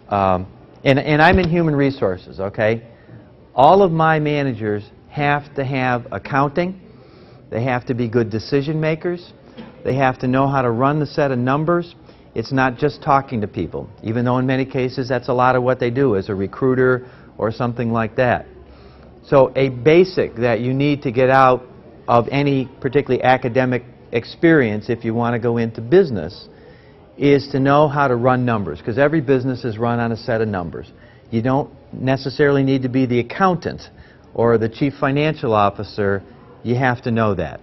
And I'm in human resources, okay? All of my managers have to have accounting. They have to be good decision makers. They have to know how to run the set of numbers. It's not just talking to people, even though in many cases that's a lot of what they do as a recruiter or something like that. So a basic that you need to get out of any particularly academic experience if you want to go into business is to know how to run numbers, because every business is run on a set of numbers. You don't necessarily need to be the accountant or the chief financial officer. You have to know that.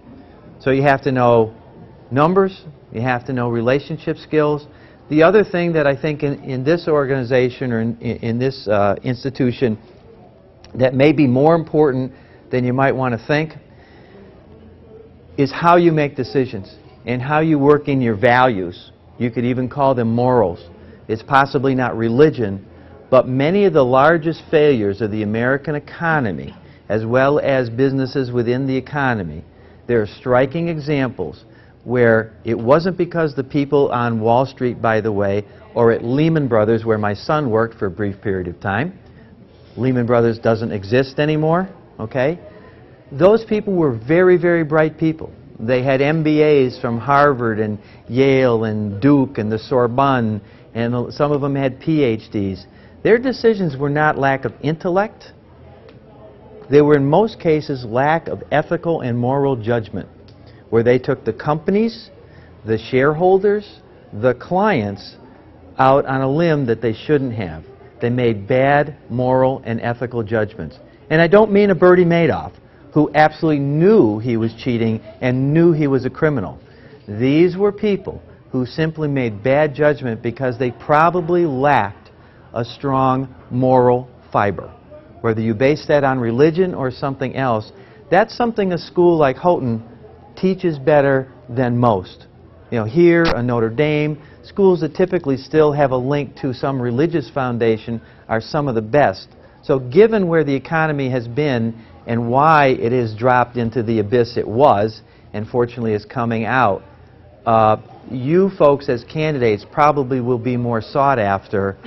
So you have to know numbers, you have to know relationship skills. The other thing that I think in this organization or in this institution that may be more important than you might want to think is how you make decisions and how you work in your values. You could even call them morals. It's possibly not religion, but many of the largest failures of the American economy, as well as businesses within the economy, there are striking examples where it wasn't because the people on Wall Street, by the way, or at Lehman Brothers, where my son worked for a brief period of time. Lehman Brothers doesn't exist anymore, okay? Those people were very, very bright people. They had MBAs from Harvard and Yale and Duke and the Sorbonne, and some of them had PhDs. Their decisions were not lack of intellect. They were in most cases lack of ethical and moral judgment, where they took the companies, the shareholders, the clients out on a limb that they shouldn't have. They made bad moral and ethical judgments. And I don't mean a Bertie Madoff, who absolutely knew he was cheating and knew he was a criminal. These were people who simply made bad judgment because they probably lacked a strong moral fiber. Whether you base that on religion or something else, that's something a school like Houghton teaches better than most. You know, here, a Notre Dame, schools that typically still have a link to some religious foundation are some of the best. So given where the economy has been and why it has dropped into the abyss it was, and fortunately is coming out, you folks as candidates probably will be more sought after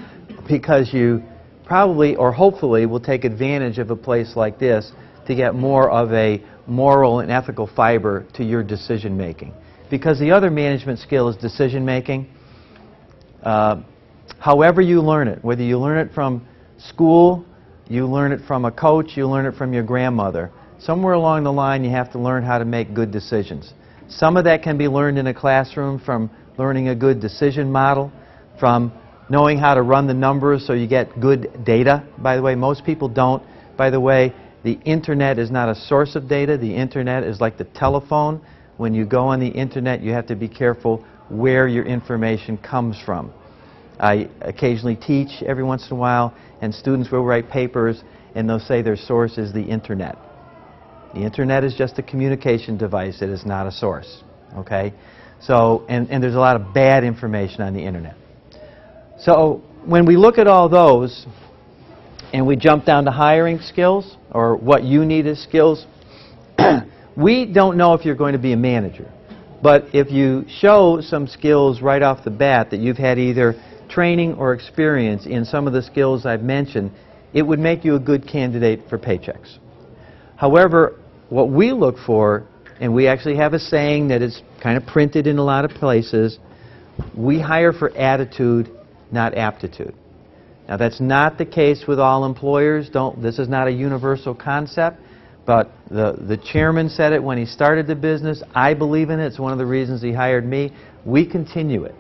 because you probably or hopefully will take advantage of a place like this to get more of a moral and ethical fiber to your decision making. Because the other management skill is decision making. However you learn it, whether you learn it from school, you learn it from a coach, you learn it from your grandmother. Somewhere along the line you have to learn how to make good decisions. Some of that can be learned in a classroom from learning a good decision model, from knowing how to run the numbers so you get good data. By the way, most people don't. By the way, the internet is not a source of data. The internet is like the telephone. When you go on the internet, you have to be careful where your information comes from. I occasionally teach every once in a while, and students will write papers and they'll say their source is the internet. The internet is just a communication device. It is not a source. Okay? So, and there's a lot of bad information on the internet. So when we look at all those and we jump down to hiring skills or what you need as skills, we don't know if you're going to be a manager. But if you show some skills right off the bat that you've had either training or experience in some of the skills I've mentioned, it would make you a good candidate for paychecks. However, what we look for, and we actually have a saying that is kind of printed in a lot of places, we hire for attitude, not aptitude. Now that's not the case with all employers. This is not a universal concept, but the chairman said it when he started the business. I believe in it. It's one of the reasons he hired me. We continue it.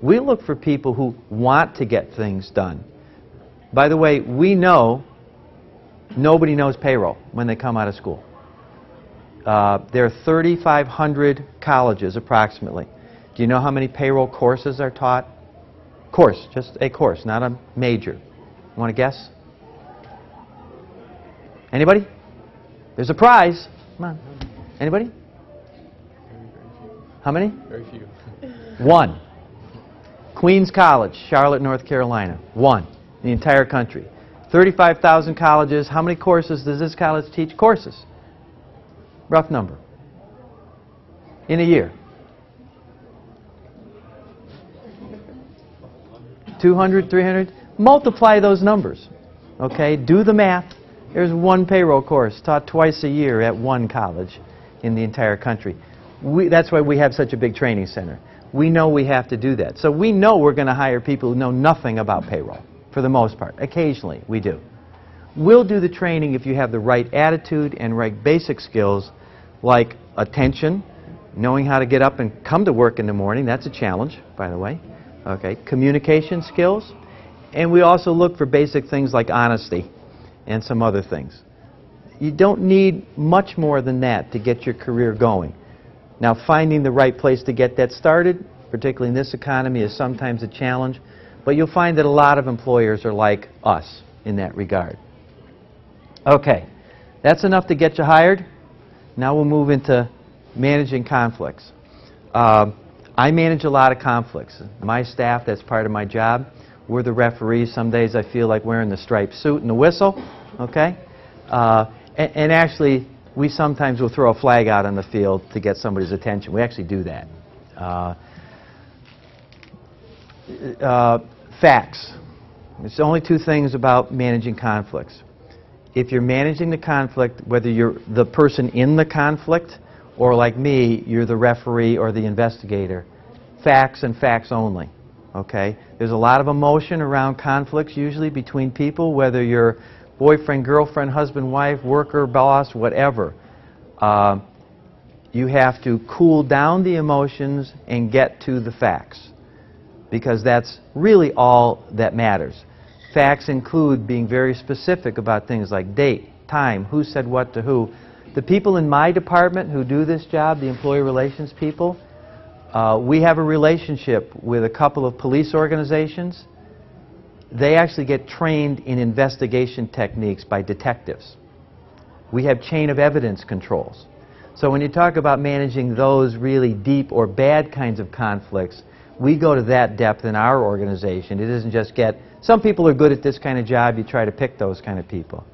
We look for people who want to get things done. By the way, we know nobody knows payroll when they come out of school. There are 3,500 colleges approximately. Do you know how many payroll courses are taught? Course, just a course, not a major. Want to guess? Anybody? There's a prize. Come on. Anybody? How many? Very few. One. Queens College, Charlotte, North Carolina. One in the entire country. 35,000 colleges. How many courses does this college teach? Courses. Rough number. In a year. 200, 300? multiply those numbers. Okay, do the math. There's one payroll course taught twice a year at one college in the entire country. That's why we have such a big training center. We know we have to do that. So we know we're going to hire people who know nothing about payroll, for the most part. Occasionally, we do. We'll do the training if you have the right attitude and right basic skills like attention, knowing how to get up and come to work in the morning. That's a challenge, by the way. Okay, communication skills. And we also look for basic things like honesty and some other things. You don't need much more than that to get your career going. Now, finding the right place to get that started, particularly in this economy, is sometimes a challenge. But you'll find that a lot of employers are like us in that regard. Okay, that's enough to get you hired. Now we'll move into managing conflicts. I manage a lot of conflicts. My staff, that's part of my job. We're the referees. Some days I feel like wearing the striped suit and the whistle. Okay? And actually, we sometimes will throw a flag out on the field to get somebody's attention. We actually do that. Facts. There's only two things about managing conflicts. If you're managing the conflict, whether you're the person in the conflict or like me, you're the referee or the investigator, facts and facts only. Okay? There's a lot of emotion around conflicts usually between people, whether you're boyfriend, girlfriend, husband, wife, worker, boss, whatever. You have to cool down the emotions and get to the facts, because that's really all that matters. Facts include being very specific about things like date, time, who said what to who. The people in my department who do this job, the employee relations people, we have a relationship with a couple of police organizations. They actually get trained in investigation techniques by detectives. We have chain of evidence controls. So when you talk about managing those really deep or bad kinds of conflicts, we go to that depth in our organization. It isn't just some people are good at this kind of job, you try to pick those kind of people.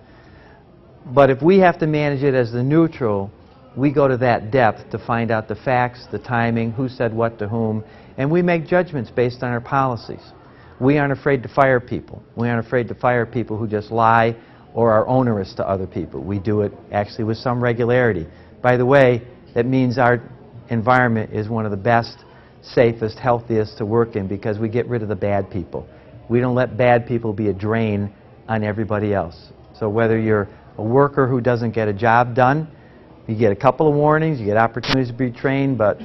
But if we have to manage it as the neutral, we go to that depth to find out the facts, the timing, who said what to whom, and we make judgments based on our policies. We aren't afraid to fire people. We aren't afraid to fire people who just lie or are onerous to other people. We do it actually with some regularity. By the way, that means our environment is one of the best, safest, healthiest to work in, because we get rid of the bad people. We don't let bad people be a drain on everybody else. So whether you're a worker who doesn't get a job done, you get a couple of warnings, you get opportunities to be trained, but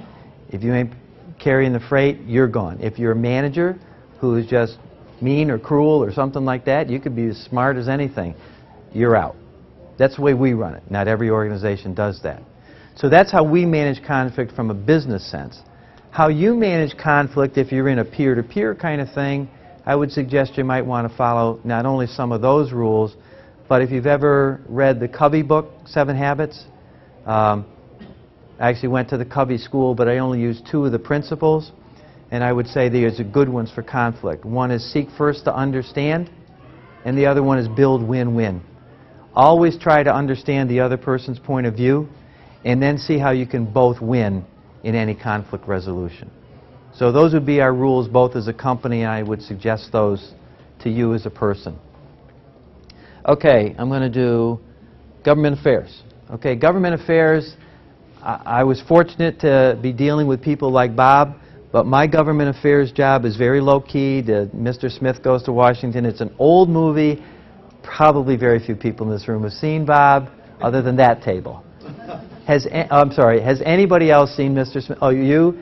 if you ain't carrying the freight, you're gone. If you're a manager who is just mean or cruel or something like that, you could be as smart as anything, you're out. That's the way we run it. Not every organization does that. So that's how we manage conflict from a business sense. How you manage conflict if you're in a peer-to-peer kind of thing, I would suggest you might want to follow not only some of those rules, but if you've ever read the Covey book, 7 Habits, I actually went to the Covey school, but I only used 2 of the principles, and I would say there's good ones for conflict. One is seek first to understand, and the other one is build win-win. Always try to understand the other person's point of view, and then see how you can both win in any conflict resolution. So those would be our rules both as a company, and I would suggest those to you as a person. Okay, I'm going to do government affairs. Okay, government affairs, I was fortunate to be dealing with people like Bob, but my government affairs job is very low-key. Mr. Smith Goes to Washington. It's an old movie. Probably very few people in this room have seen Bob, other than that table. I'm sorry, has anybody else seen Mr. Smith? Oh, you?